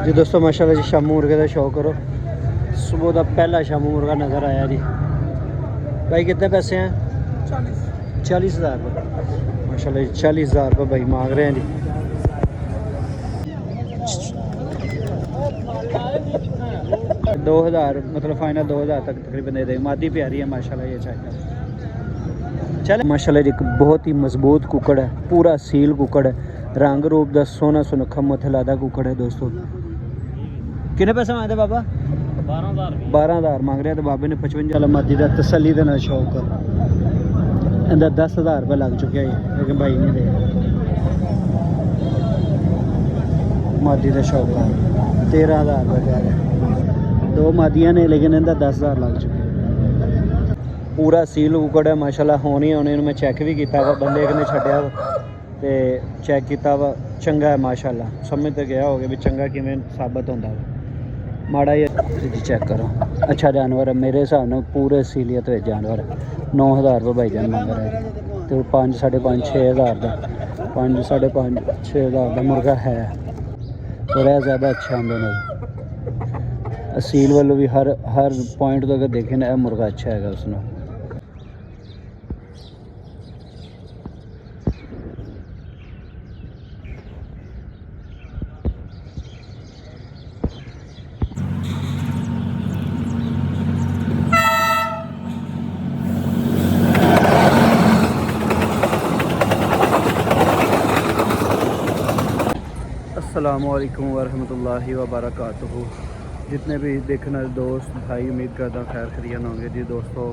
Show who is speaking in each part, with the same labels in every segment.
Speaker 1: जी दोस्तों माशाल्लाह जी शामू मुर्गे का शौक करो। सुबह का पहला शामू मुर्गा नज़र आया जी। भाई कितने पैसे हैं? 40,000 रुपये माशाल्लाह जी। 40,000 रुपये भाई मांग रहे हैं जी। 2,000 मतलब फाइनल 2,000 तक तकरीबन दे देंगे। मादी प्यारी है माशाल्लाह। ये चाहिए चल माशाल्लाह जी। एक बहुत ही मजबूत कुकड़ है, पूरा सील कुकड़ है, रंग रूप का सोना सुनखा मथे लादा कुकड़ है दोस्तों। कितने पैसे मांगते बाबा? 12,000 मांग रहे हैं। तो बाबे ने 55 मादी का तसली देना शौक इनका 10,000 रुपये लग चुके हैं, लेकिन भाई नहीं दे मादी का शौक है। 13,000 रुपये कह रहे। 2 मादियाँ ने लेकिन इनका 10,000 लग चुके हैं। पूरा सील कुकड़ है माशाल्लाह। होनी होने मैं चैक भी किया वा, बंदे ने छड्या तो चैक किया वा, चंगा है माशाल्लाह। समझ तो गया हो गया भी चंगा किवें साबित होंदा वा। माड़ा जी चेक करो, अच्छा जानवर है मेरे हिसाब नाल, पूरे सीलियत में जानवर है। 9,000 रुपये भाईजान मंग रहा है तो 5, 5.5, 6,000 का 5, 5.5, 6,000 का मुर्गा है। बड़ा ज़्यादा अच्छा आमदन असील वालों भी हर पॉइंट तो अगर देखें ना मुर्गा अच्छा है उसमें। अस्सलामुअलैकुम वरहमतुल्लाहि वबरकातुहू। जितने भी देखने वाले दोस्त भाई, उम्मीद करता खैर खरीन होंगे जी। दोस्तों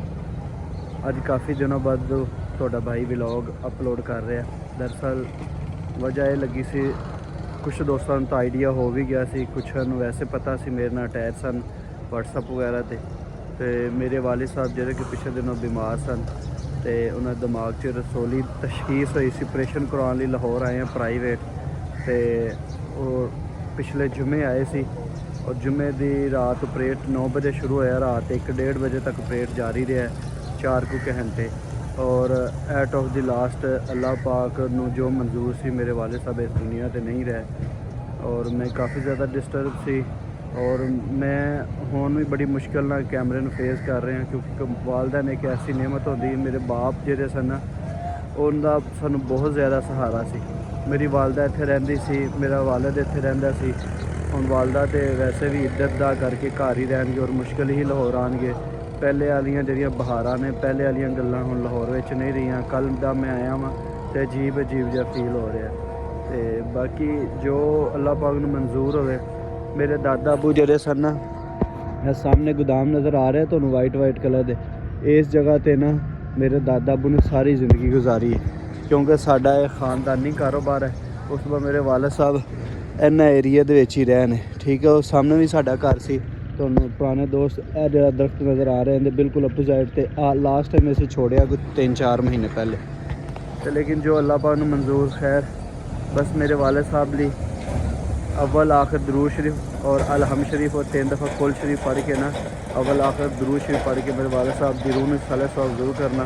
Speaker 1: अज काफ़ी दिनों बाद थोड़ा भाई व्लॉग अपलोड कर रहा है। दरअसल वजह यह लगी सी, कुछ दोस्तों तो आइडिया हो भी गया सी, कुछ वैसे पता सी मेरे नाल अटैच सन व्हाट्सअप वगैरह ते मेरे वालिद साहब जिहड़े कि पिछले दिनों बीमार सन ते उन्हें दिमाग च रसोली तशखीस हुई सी। ऑपरेशन करवाने लई लाहौर आए हैं प्राइवेट। तो और पिछले जुमे आए सी और जुमे की रात ऑपरेट 9 बजे शुरू होया, रात 1-1.5 बजे तक ऑपरेट जारी रहा, 4 घंटे। और एट ऑफ द लास्ट अल्लाह पाक नू जो मंजूर सी, मेरे वाले साहब इस दुनिया ते नहीं रहे और मैं काफ़ी ज़्यादा डिस्टर्ब सी। और मैं हुण भी बड़ी मुश्किल नाल कैमरे नू फेस कर रहा, क्योंकि वालदा ने एक ऐसी नेमत होंदी। मेरे बाप जिहड़े सन उनका सानू बहुत ज़्यादा सहारा सी। मेरी वालदा इत्थे रहिंदी सी, मेरा वालिद इत्थे रहिंदा सी। हुण वालदा तो वैसे भी इद्दत दा करके घर ही रहणगे और मुश्किल ही लाहौर आएंगे। पहले वालियां जिहड़ियां बहारां ने, पहले वालियां गल्लां हुण लाहौर विच नहीं रहियां। कल दा मैं आया वां तो अजीब जिहा फील हो रहा। तो बाकी जो अल्लाह पाक नूं मंजूर होवे। मेरे दादा अबू जिहड़े सन ना, सामने गोदाम नज़र आ रहा है तुहानूं वाइट कलर दे, इस जगह ते ना मेरे दादा अबू ने सारी ज़िंदगी गुजारी है, क्योंकि साडा एक ख़ानदानी कारोबार है। उस तो बाद मेरे वालिद साहब इन्ना एरिया दे विच ही रहे ने, ठीक है। उस सामने भी साडा घर सी। तुहानूं पुराने दोस्त यह जो दरख्त नज़र आ रहे हैं बिल्कुल अपोजिट ते लास्ट टाइम इसे छोड़िया कोई 3-4 महीने पहले। तो लेकिन जो अल्लाह पाक नूं मंजूर, खैर बस मेरे वालिद साहब ली अव्वल आखिर दरूद शरीफ और अलहम शरीफ और 3 दफ़ा कुल शरीफ पढ़ के ना, अव्वल आखिर दरूद शरीफ पढ़ के मेरे वालिद साहब की रूह में सलात सवाब जरूर करना।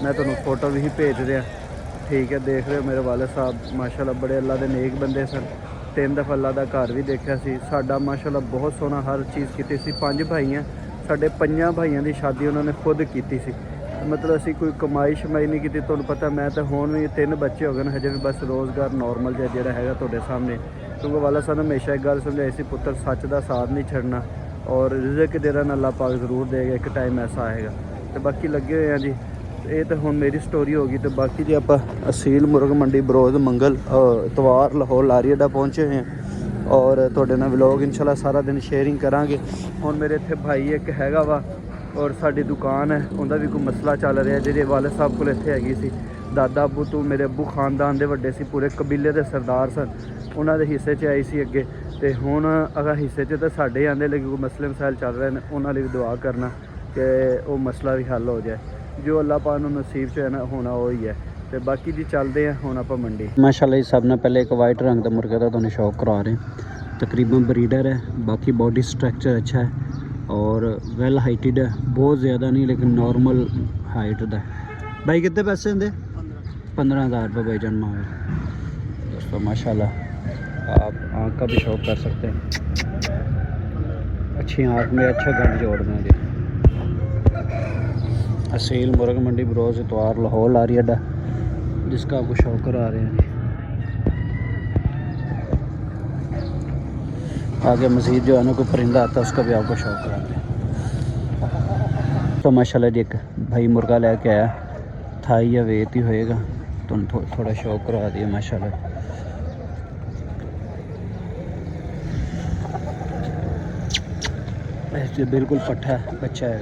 Speaker 1: मैं तुहानूं फोटो भी भेज रहा, ठीक है। देख रहे हो मेरे वालिद साहब माशाल्लाह बड़े अल्लाह के नेक बंदे सन। 3 दफ़ा अल्लाह का घर भी देखा सी। साडा माशाल्लाह बहुत सोहना हर चीज़ की सी। 5 भाई हैं, साढ़े 5 भाइयों की शादी उन्होंने खुद की सी। मतलब असी कोई कमाई शमाई नहीं की। तुहानूं पता मैं तो हुण भी 3 बच्चे हो गए हजे भी बस रोज़गार नॉर्मल जिहड़ा हैगा तुहाडे सामने। क्योंकि वाला साहब ने हमेशा एक गल समझाई सी, पुत्र सच का साथ नहीं छड़ना और रिज़्क देना अल्लाह पाक जरूर देगा, एक टाइम ऐसा आएगा। तो बाकी लगे हुए हैं जी। ये तो हुण मेरी स्टोरी होगी। तो बाकी जी आप असील मुर्ग मंडी बरोज मंगल इतवार लाहौर लारी अड्डा पहुँचे हुए हैं और तुहाडे नाल व्लॉग इंशाल्लाह सारा दिन शेयरिंग करांगे। हुण मेरे इत्थे भाई एक हैगा वा और साडी दुकान है, उनका भी कोई मसला चल रहा जिहदे वालिद साहब कोल इत्थे हैगी सी। दादा अबू तो मेरे अबू खानदान दे वड्डे सी, पूरे कबीले दे सरदार सन, उन्होंने हिस्से च आई सी अगे। तो हुण अगर हिस्से च तो साढ़े आंदे, लेकिन कोई मसले मसाइल चल रहे हैं, उन्होंने भी दुआ करना कि वो मसला भी हल हो जाए। जो अल्लाह पाक नूं नसीब च है ना होना वो ही है। तो बाकी जी चलते हैं हुण आपां मंडी। माशाल्लाह जी सब ने पहले एक वाइट रंग का मुर्गे का तुहानूं शौक करा रहे हैं। तकरीबन ब्रीडर है, बाकी बॉडी स्ट्रक्चर अच्छा है और वेल हाइटेड है, बहुत ज़्यादा नहीं लेकिन नॉर्मल हाइट का। भाई कितने पैसे दें? 15,000 रुपये भाई जन्मा है दोस्तों। माशाल्लाह आप आँख का भी शौक कर सकते हैं। अच्छी आँख में अच्छा गंद जोड़ दें जी। असील मुर्ग मंडी बरोज़ इतवार लाहौर लारी अड्डा, जिसका आपको शौक करा रहे हैं जी। आगे मज़ीद जो है ना कोई परिंदा आता है उसका भी आपको शौक करा रहे हैं। तो माशाल्लाह जी एक भाई मुर्गा लेके आया, थाई या वेत ही होएगा, तो थोड़ा शौक करा दिया माशाल्लाह। बिल्कुल पट्ठा बच्चा है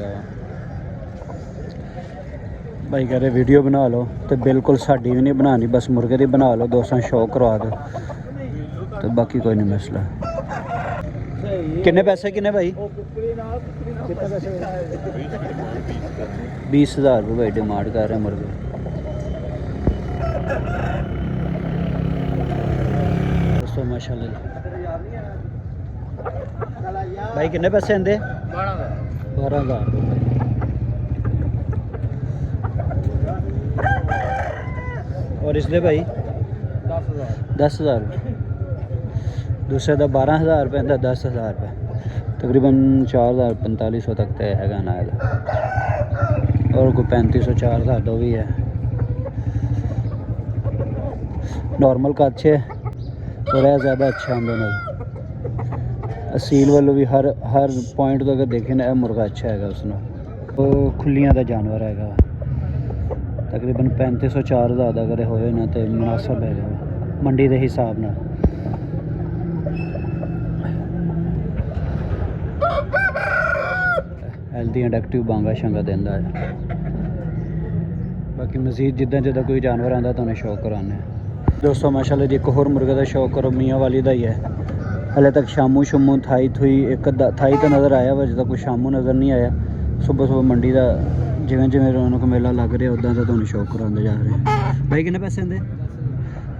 Speaker 1: भाई, कह रहे वीडियो बना लो, तो बिल्कुल साड़ी भी नहीं बनानी, बस मुर्गे की बना लो, दोस्तों शौक करवा दो, तो बाकी कोई नहीं मसला। किन्ने पैसे किन्ने भाई? 20,000 रुपये भाई डिमांड कर रहे हैं मुर्गे। दोस्तों माशाल्लाह भाई किन्ने पैसे आंदे? 12,000 रुपये। और इसलिए भाई 10,000 दूसरे का 12,000 रुपये, 10,000 रुपये, तकरीबन 4,000-4500 तक तो है ना, और कोई 3500-4,000 तो भी है। नॉर्मल का अच्छे और ज़्यादा अच्छा आंदे ने। असील वालों भी हर पॉइंट तो अगर देखें ना मुर्गा अच्छा है उसनों, वो खुलियां का जानवर है, तकरीबन 3500-4,000 अगर होए ना तो मुनासिब है मंडी के हिसाब ना। हेल्दी एंड एक्टिव बांगा शंगा देंदा है। बाकी मज़ीद जिदा जिदा कोई जानवर आता तो उन्हें शौक कराने। दोस्तों माशाल्लाह जी एक होर मुर्गे का शौक करो, मियाँ वाली का ही है। हले तक शामू शुमू थाई थुई एक थाई तो नज़र आया, वजह कोई शामू नज़र नहीं आया। सुबह सुबह मंडी का जिमें जिमें रौनक मेला लग रहा उदा तो तुहानू शौक कराते जा रहे हैं। भाई किन्ने पैसे आंदे?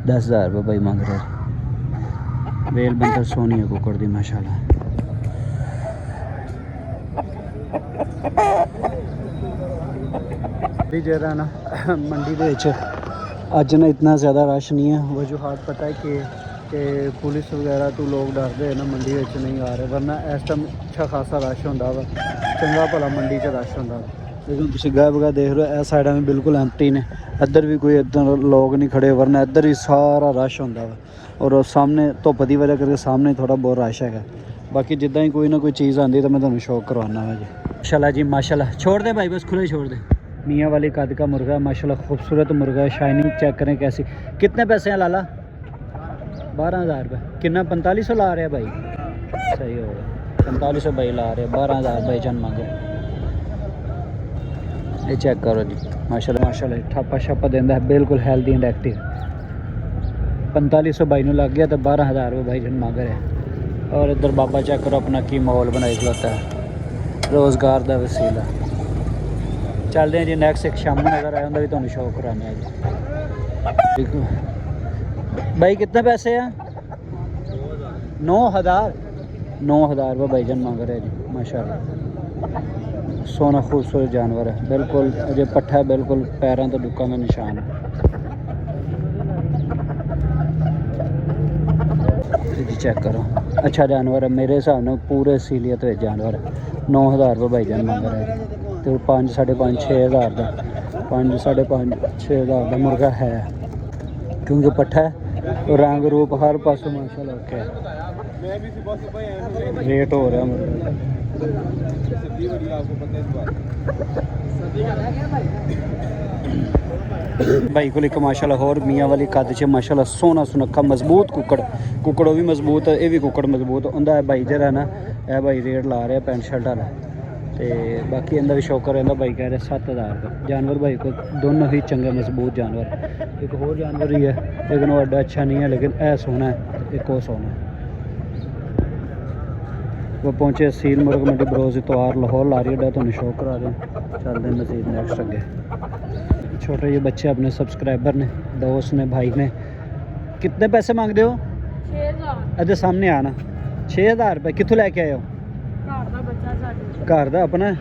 Speaker 1: 10,000 रुपये भाई मंग रहे। वेल बंदर सोनी है कुकड़ दी माशाल्लाह। जो है ना मंडी के अज ना इतना ज़्यादा रश नहीं है। वजूहत पता है कि पुलिस वगैरह तो लोग डरते हैं ना मंडी नहीं आ रहे, वरना इस टाइम अच्छा खासा रश होंदा वा, चंगा भला मंडी रश होंदा। लेकिन तुम गाय बगैर देख रहे हो, इस साइड में बिल्कुल एम्प्टी ने, इधर भी कोई इधर लोग नहीं खड़े, वरना इधर भी सारा रश होंदा वा। और सामने धुप्प की वजह करके सामने थोड़ा बहुत रश है। बाकी जिदा ही कोई ना कोई चीज़ आती तो मैं तुम्हें शौक करवाना वा जी। माशाल्लाह जी माशाल्लाह। छोड़ दे भाई, बस खुले छोड़ दे। मियाँ वाली कद का मुर्गा माशाल्लाह, खूबसूरत मुर्गा है, शाइनिंग चेक करें कैसी। कितने पैसे हैं लाला? 12,000 रुपये। कितना 4500 ला रहे हैं भाई? सही होगा 4500 भाई ला रहे हैं, 12,000 भाई जान मांगे। ये चेक करो जी माशाल्लाह माशाल्लाह, ठप्पा शप्पा देंदा है, बिल्कुल हेल्दी एंड एक्टिव। 4500 भाई लग गया तो 12,000 रुपये भाई जन मांग रहे हैं। और इधर बाबा चेक करो अपना की माहौल बनाई खलोता है, रोज़गार का वसीला। चलते हैं जी नैक्सट। एक शामू नज़र आया उनका भी तुहानू शौक कराने जी। देखो भाई कितने पैसे हैं? 9,000 रुपये भाई जान मांग रहे हैं जी माशाल्लाह। सोना खूबसूरत जानवर है, बिल्कुल अजय पट्ठा है, बिल्कुल पैरों तो डुक्का का निशान है जी। चेक करो अच्छा जानवर है, मेरे हिसाब से पूरे असीलियत है जानवर है। 9,000 रुपये भाई जान मांग रहे हैं, तो 5, 5.5, 6,000 का 5, 5.5, 6,000 का मुर्गा है, क्योंकि पट्ठा है और रंग रूप हर पासों माशाल्लाह ओके रेट हो रहा मुर्गा। भाई को एक माशाल्लाह होर मियाँ वाली कद च माशाल्लाह सोना सुनक्खा मजबूत कुकड़ भी मजबूत है, ये भी कुकड़ मजबूत होंदा है। भाई जरा ना यह भाई रेट ला रहा है पैंट शर्ट वाला, तो बाकी इनका भी शौक रहता। भाई कह रहे 7,000 रुपये जानवर भाई को, दोनों ही चंगे मजबूत जानवर। एक होर जानवर ही है लेकिन वो एडा अच्छा नहीं है, लेकिन यह सोना है, एक और सोना है। वो पहुँचे असील मुर्ग मंडी बरोज़ इतवार लाहौर लारी अड्डा, तो शौक करा दें। चलते हैं मज़ीद नेक्स्ट अगे। छोटे ये बच्चे अपने सब्सक्राइबर ने, दोस्त ने, भाई ने। कितने पैसे मांगते हो? 6,000। अरे सामने आना। 6,000 रुपये कितों लैके आए हो? घर का अपना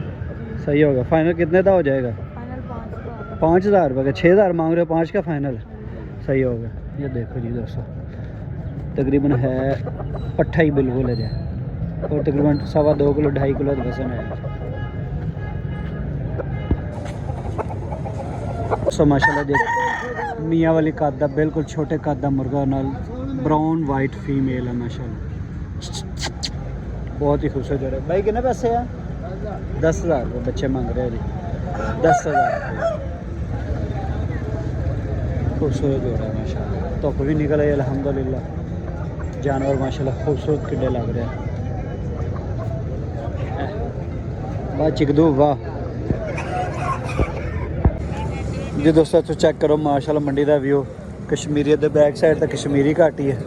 Speaker 1: सही होगा। फाइनल कितने का हो जाएगा? 5,000 रुपये का। 6,000 मांग रहे हो, 5 का फाइनल सही होगा। ये देखो जी दोस्तों, तकरीबन है पट्ठा ही बिल्कुल है। और तकरीबन 2.25 किलो 2.5 किलो वजन है। सो माशाल्लाह देख मियाँ वाली कद दा बिल्कुल छोटे कद दा मुर्गा नाल ब्राउन वाइट फीमेल है माशाल्लाह, बहुत ही खूबसूरत जोड़ा। भाई कितने पैसे हैं? 10,000 रुपये बच्चे मांग रहे हैं जी, 10,000 रुपये। खूबसूरत जोड़ा है माशाल्लाह, धुप भी निकल आई अल्हम्दुलिल्लाह। जानवर माशाल्लाह खूबसूरत किड्डे लग रहे हैं। वाह चिकदू वाह जी। दोस्तों तो चेक करो माशाल्लाह मंडी का व्यू। कश्मीरी दे बैक साइड तो कश्मीरी घाटी है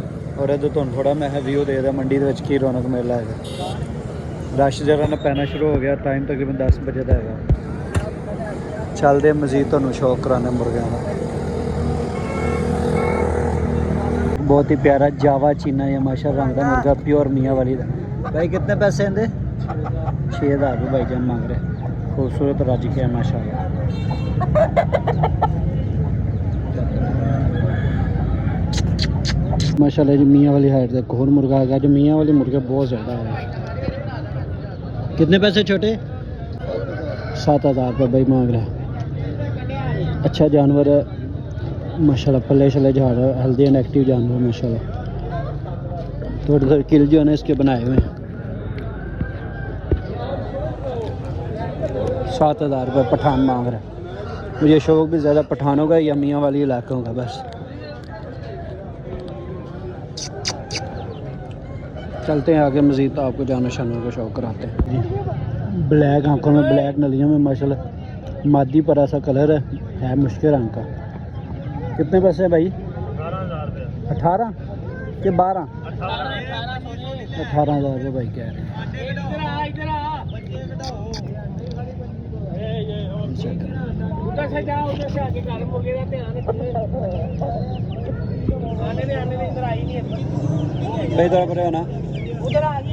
Speaker 1: और इधर तुम थोड़ा मैं व्यू दे रहा मंडी की रौनक मेला है। रश जरा ना पैना शुरू हो गया, टाइम तकरीबन 10 बजे का है। चलते मजीद तुहानू शौक कराने मुर्गियां का। बहुत ही प्यारा जावा चीना या माशा रंग का मुर्गा प्योर मियाँ वाली का। भाई कितने पैसे आते? 6,000 रुपये भाईजान मांग रहे। खूबसूरत रज के है माशाल्लाह। माशाल्लाह जी मियाँ वाली हाइट का एक और मुर्गा है जो मियाँ वाले मुर्गे बहुत ज़्यादा है। कितने पैसे छोटे? 7,000 रुपये भाई मांग रहा है। अच्छा जानवर है माशाल्लाह, पल्ले शल्ले झाड़ हेल्दी एंड एक्टिव जानवर माशाल्लाह। थोड़े थोड़े किल जो है ना इसके बनाए हुए हैं। 7,000 रुपये पठान मांग रहा है। मुझे शौक भी ज़्यादा पठानों का या मियाँ वाली इलाकों का बस। चलते हैं आगे मज़ीद, तो आपको जानवर शानों का शौक कराते हैं जी। ब्लैक आंखों में ब्लैक नलियों में माशाल्लाह मादी पर ऐसा कलर है मुश्किल रंग का। कितने पैसे है भाई? 18,000 रुपये। 18 के 12? 18,000 रुपये भाई कह रहे हैं। भाई इधर पर है ना, उधर आगे।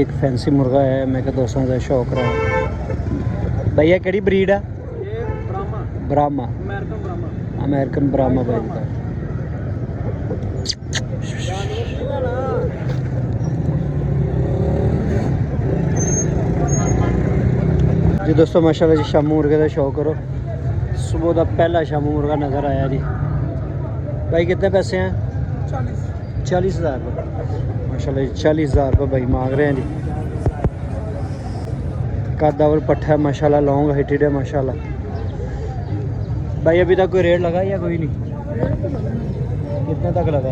Speaker 1: एक फैंसी मुर्गा है, मैं दोस्तों का शौक रहा। भैया केड़ी ब्रीड है? ब्राह्मा, अमेरिकन ब्राह्मा भाई का। जी दोस्तों माशाल्लाह जी शामू मुर्गे का शौक करो। सुबह का पहला शामू मुर्गा नज़र आया जी। भाई कितने पैसे हैं? 40,000 रुपये माशाल्लाह जी। 40,000 रुपये भाई मांग रहे हैं जी। कदावर पट्ठा है माशाल्लाह, लॉन्ग हाइटेड है माशाल्लाह। भाई अभी तक कोई रेट लगा या कोई नहीं? कितने तक लगा?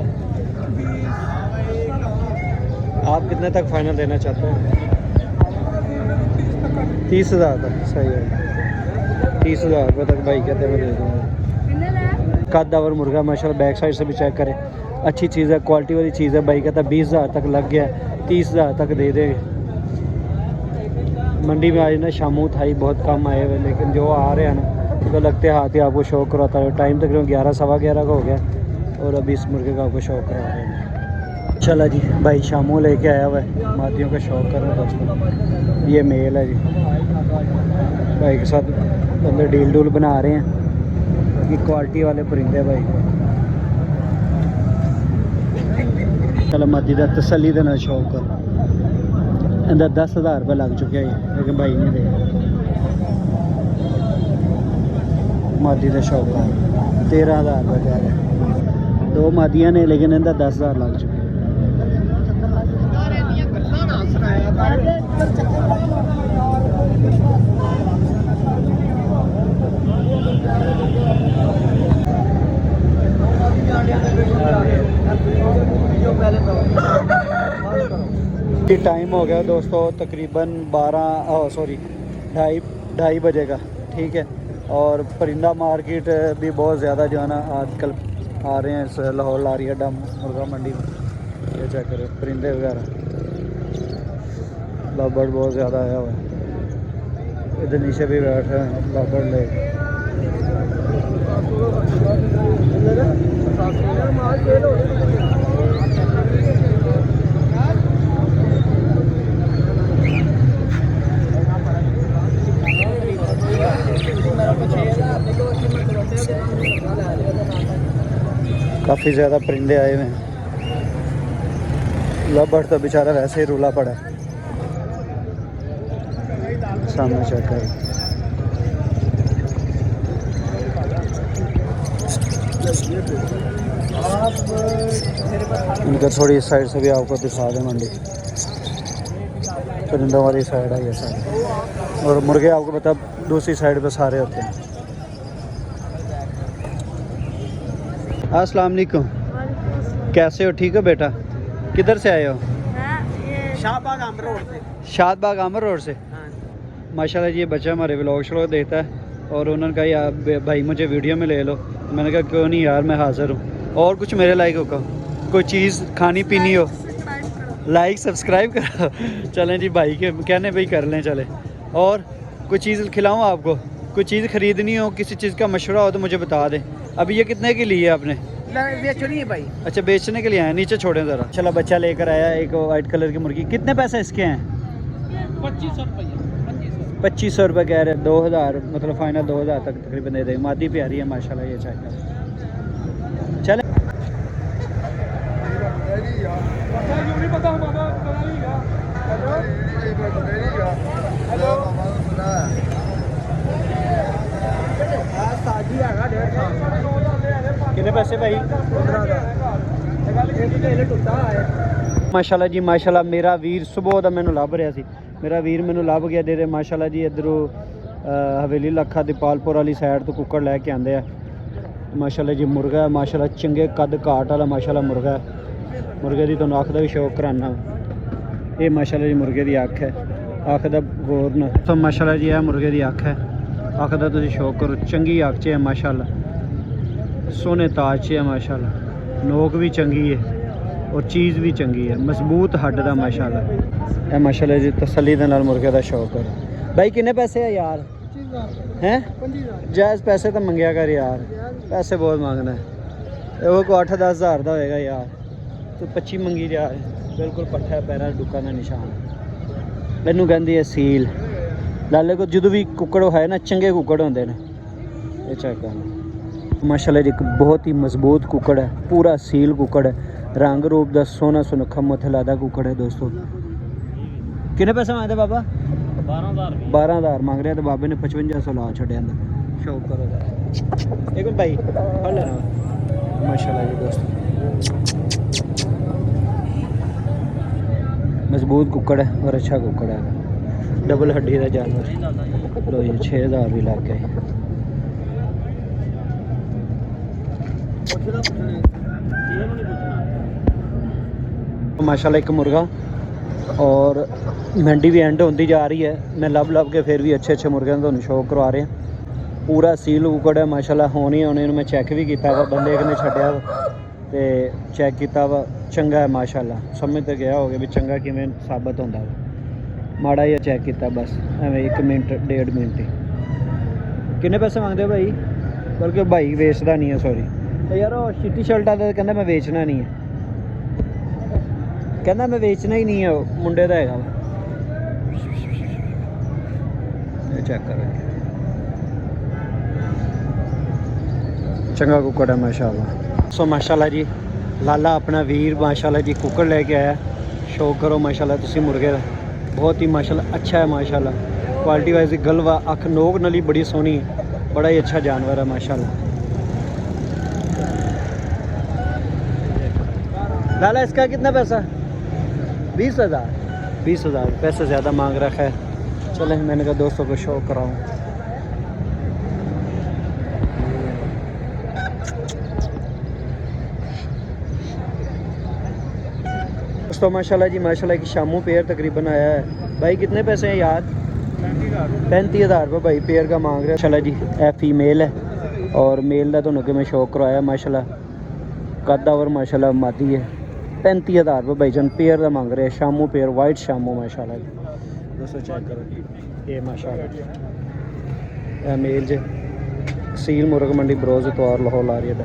Speaker 1: आप कितने तक फाइनल देना चाहते हैं? 30,000 तक। सही है, 30,000 रुपये तक भाई कहते हैं मैं दे दूँगा। कदावर मुर्गा माशाल्लाह, बैक साइड से भी चेक करें, अच्छी चीज़ है, क्वालिटी वाली चीज़ है। भाई कहता 20,000 तक लग गया, 30,000 तक दे देंगे। मंडी में आज ना शामू थाई बहुत कम आए हुए, लेकिन जो आ रहे हैं ना तो लगते हाथ ही आपको शौक कराता है। टाइम तकरीबन 11 सवा 11 का हो गया और अभी इस मुर्गे का आपको शौक करा रहे हैं। चला जी भाई शामू लेके आया हुआ है, मादियों का शौक कर रहे हैं दोस्तों। ये मेल है जी, भाई के साथ अंदर डील डूल बना रहे हैं कि क्वालिटी वाले परिंदे भाई। चलो मादी का तसली देना शौक कर। अंदर 10,000 रुपये लग चुके हैं लेकिन भाई नहीं दे। मादी का शौक है 13,000 रुपये कह रहे हैं। 2 मादियाँ ने लेकिन अंदर 10,000 लग चुके हैं। टाइम हो गया दोस्तों तकरीबन 2:30 बजे का, ठीक है। और परिंदा मार्केट भी बहुत ज़्यादा जो है ना आजकल आ रहे हैं इस लाहौर लारी अड्डा मुर्गा मंडी में। ये चेक करें परिंदे वगैरह, लवबर्ड बहुत ज़्यादा आया हुआ है। इधर नीचे भी बैठे हैं लवबर्ड ले। काफ़ी ज़्यादा परिंदे आए हुए हैं। लव बर्ड तो बेचारा वैसे ही रूला पड़ा है। सामने चेक करें। इनका थोड़ी इस साइड से भी आपको दिखा दें मंडी, परिंदों वाली साइड है ये साइड, और मुर्गे आपको पता दूसरी साइड पे सारे होते हैं। अस्सलाम वालेकुम, कैसे हो? ठीक हो बेटा? किधर से आए हो?
Speaker 2: शाहबाग आमर रोड से।
Speaker 1: शादबाग आमर रोड से।
Speaker 2: हाँ।
Speaker 1: माशाल्लाह जी, ये बच्चा हमारे व्लॉग श्लॉग देखता है और उन्होंने कहा यार भाई मुझे वीडियो में ले लो। मैंने कहा क्यों नहीं यार, मैं हाज़िर हूँ। और कुछ मेरे लायक हो, कोई चीज़ खानी पीनी हो, लाइक सब्सक्राइब करो। चलें जी, भाई के कहने भाई कर लें चले। और कोई चीज़ खिलाऊँ आपको? कोई चीज़ ख़रीदनी हो, किसी चीज़ का मशवरा हो तो मुझे बता दें। अभी ये कितने की ली है आपने?
Speaker 2: बेचनी है भाई।
Speaker 1: अच्छा, बेचने के लिए आए। नीचे छोड़ें ज़रा। चलो, बच्चा लेकर आया एक वाइट कलर की मुर्गी। कितने पैसे इसके हैं?
Speaker 2: 2500 रुपये।
Speaker 1: 2500 रुपये कह रहे। 2000 मतलब फाइनल 2000 तक तकरीबन दे देंगे। मादी प्यारी है माशाल्लाह, ये चाहिए। चले कितने पैसे भाई? 15,000। माशाल्लाह जी माशाल्लाह, मेरा वीर सुबह का मैंने लभ रहा सी, मेरा वीर मैंने लभ गया दे माशाल्लाह जी। इधरों हवेली लखा दीपालपुर वाली साइड तो कुक्कड़ लैके आंदे आ माशाल्लाह जी। मुर्गा है माशाल्लाह, चंगे कद घाट वाला माशाल्लाह मुर्गा है। मुर्गे की तुहानूं अख दा भी शौक कराना। ये माशाल्लाह जी मुर्गे की अख है, अख दा गौर न तो माशाल्लाह जी, यह मुर्गे की अख है। अख दा तुसीं शौक करो, चंगी अख च है माशाल्लाह, सोने ताज च है माशाल्लाह। नोक भी चंगी है और चीज़ भी चंगी है, मजबूत हड्ड दा माशाल्लाह। यह माशाल्लाह जी तसल्ली दे नाल मुर्गे का शौक करो। भाई कितने पैसे है यार? हैं जायज़ पैसे तो मंगया कर यार, पैसे बहुत मांगना है। वो को 8-10 हज़ार का होएगा यार, तो 25 मंगी जा रहे। बिल्कुल पट्ठा पैरा डुक्का का निशान। मैनू कहती है सील। लाले को जो भी कुक्कड़ है ना, चंगे कुक्कड़ होंगे ने। ये चेक करना माशाल्लाह जी, एक बहुत ही मजबूत कुक्कड़ है, पूरा सील कुक्कड़ है। रंग रूप का सोना सुनखा मुथलादा कुक्कड़ है दोस्तों। कितने पैसे मांगते बाबा? 12,000 मांग रहे हैं, तो बाबे ने 5500 ला छड़े अंदर। शौक करो एक भाई फल लेना माशाल्लाह जी दोस्तों। मजबूत कुक्कड़ है और अच्छा कुक्कड़ है, डबल हड्डी का जानवर। लो ये 6000 भी लग गए। माशाल्लाह एक मुर्गा, और मंडी भी एंड होती जा रही है। मैं लब के फिर भी अच्छे मुर्गे तो शौक करवा रहे हैं। पूरा सील कुक्कड़ है माशाल्लाह। होनी मैं चेक भी किया वा, बंदे ने छड्या तो चेक किया वा, चंगा है माशाल्लाह। समझ तो गया हो गया भी चंगा किवें साबित होंदा वा। माड़ा ही चेक किया बस एवं 1 मिनट 1.5 मिनट ही। कितने पैसे मांगते हो भाई? बल्कि भाई वेचता नहीं है, सॉरी यार। वो चिट्टी शर्टा तो कहना मैं बेचना नहीं है, कहना मैं बेचना ही नहीं है। मुंडे का है चेक करो, चंगा कुक्कड़ है माशाल्लाह। सो माशाल्लाह जी, लाला अपना वीर माशाल्लाह जी कुक्कड़ लेके आया। शौक करो माशाल्लाह तुसी मुर्गे का, बहुत ही माशाल्लाह अच्छा है माशाल्लाह। क्वालिटी वाइज गलवा अख नोक नली बड़ी सोहनी है, बड़ा ही अच्छा जानवर है माशाल्लाह। लाला इसका कितना पैसा? 20,000। 20,000 पैसे ज़्यादा मांग रखा है। चलें, मैंने कहा दोस्तों को शौक कराऊँ। दोस्तों माशाल्लाह जी माशाल्लाह की शामू पेयर तकरीबन आया है। भाई कितने पैसे हैं यार? 35,000 रुपये भाई पेयर का मांग रहे हैं माशाल्लाह जी। ए फीमेल है और मेल का तो मैं शौक करवाया माशाल्लाह। कद और माशाल्लाह मादी है। 35,000 रुपये भाईजान पेयर का मांग रहे हैं। शामू पेयर, वाइट शामू माशाल्लाह जी दोस्तों चेक करो। ये माशाल्लाह मेल जे सील मुर्ग मंडी बरोज इतवार लाहौर ला रही है।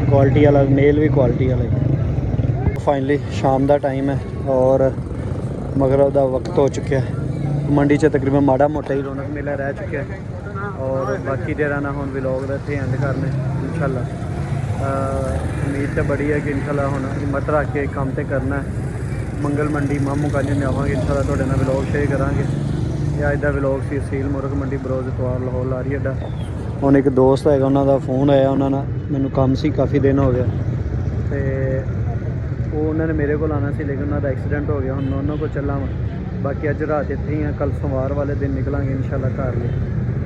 Speaker 1: क्वालिटी वाला मेल भी क्वालिटी वाला। फाइनली शाम का टाइम है और मगरब का वक्त हो चुका है। मंडी च तकरीबन माड़ा मोटा ही रौनक मेला रह चुका है। ਔਰ ਬਾਕੀ ਜਿਹੜਾ ਨਾ ਹੁਣ ਵਲੌਗ ਦਾ ਇੱਥੇ ਐਂਡ ਕਰਨੇ ਇਨਸ਼ਾਅੱਲਾ। ਉਮੀਦ ਤਾਂ ਬੜੀ ਹੈ ਕਿ ਇਨਸ਼ਾਅੱਲਾ ਹੁਣ ਹਿੰਮਤ ਰੱਖ ਕੇ ਕੰਮ ਤੇ ਕਰਨਾ ਹੈ। ਮੰਗਲ ਮੰਡੀ ਮਾਮੂ ਕਾਲਜ ਜਾਵਾਂਗੇ ਇਨਸ਼ਾਅੱਲਾ, ਤੁਹਾਡੇ ਨਾਲ ਵਲੌਗ ਸ਼ੇਅਰ ਕਰਾਂਗੇ। ਇਹ ਅੱਜ ਦਾ ਵਲੌਗ ਸੀ ਸੀਲ ਮੁਰਗ ਮੰਡੀ ਬਰੋਜ਼ ਇਤਵਾਰ ਲਾਹੌਰ ਲਾਰੀ ਅੱਡਾ। ਹੁਣ ਇੱਕ ਦੋਸਤ ਹੈਗਾ, ਉਹਨਾਂ ਦਾ ਫੋਨ ਆਇਆ, ਉਹਨਾਂ ਨਾਲ ਮੈਨੂੰ ਕੰਮ ਸੀ ਕਾਫੀ ਦਿਨ ਹੋ ਗਿਆ, ਤੇ ਉਹ ਉਹਨਾਂ ਨੇ ਮੇਰੇ ਕੋਲ ਆਉਣਾ ਸੀ ਲੇਕਿਨ ਉਹਨਾਂ ਦਾ ਐਕਸੀਡੈਂਟ ਹੋ ਗਿਆ। ਹੁਣ ਮੈਂ ਉਹਨਾਂ ਕੋਲ ਚੱਲਾਂ ਵਾਂ। ਬਾਕੀ ਅੱਜ ਰਾਤ ਇੱਥੇ ਹੀ ਆ, ਕੱਲ ਸੋਮਵਾਰ ਵਾਲੇ ਦਿਨ ਨਿਕਲਾਂਗੇ ਇਨਸ਼ਾਅੱਲਾ ਘਰ ਲਈ।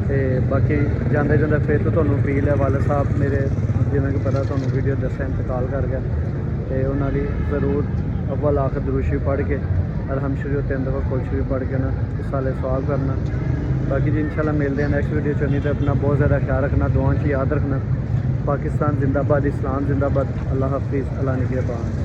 Speaker 1: ਤੇ ਬਾਕੀ ਜਾਂਦੇ ਜਾਂਦੇ ਫਿਰ ਤੋਂ ਤੁਹਾਨੂੰ ਅਪੀਲ ਹੈ, ਵਾਲਦ ਸਾਹਿਬ ਮੇਰੇ ਜਿਵੇਂ ਕਿ ਪਤਾ ਤੁਹਾਨੂੰ ਵੀਡੀਓ ਦੱਸਿਆ ਇੰਤਕਾਲ ਕਰ ਗਿਆ, ਤੇ ਉਹਨਾਂ ਦੀ ਜ਼ਰੂਰ ਅਵਲ ਆਖਰ ਦਰੂਦ ਸ਼ਰੀਫ ਪੜ੍ਹ ਕੇ ਅਲਹਮਦ ਸ਼ਰੀਫ 3 ਦਫਾ ਕੁਲ ਸ਼ਰੀਫ ਪੜ੍ਹ ਕੇ ਨਾ ਇਸ ਸਾਲੇ ਸਵਾਲ ਕਰਨਾ। ਬਾਕੀ ਜੀ ਇਨਸ਼ਾਅੱਲਾ ਮਿਲਦੇ हैं नेक्स्ट वीडियो चलनी। तो अपना बहुत ज़्यादा ख्याल रखना, दुआओं की याद रखना। पाकिस्तान जिंदाबाद, इस्लाम जिंदाबाद। अल्लाह हाफिज़, अल्लाह निगहबान।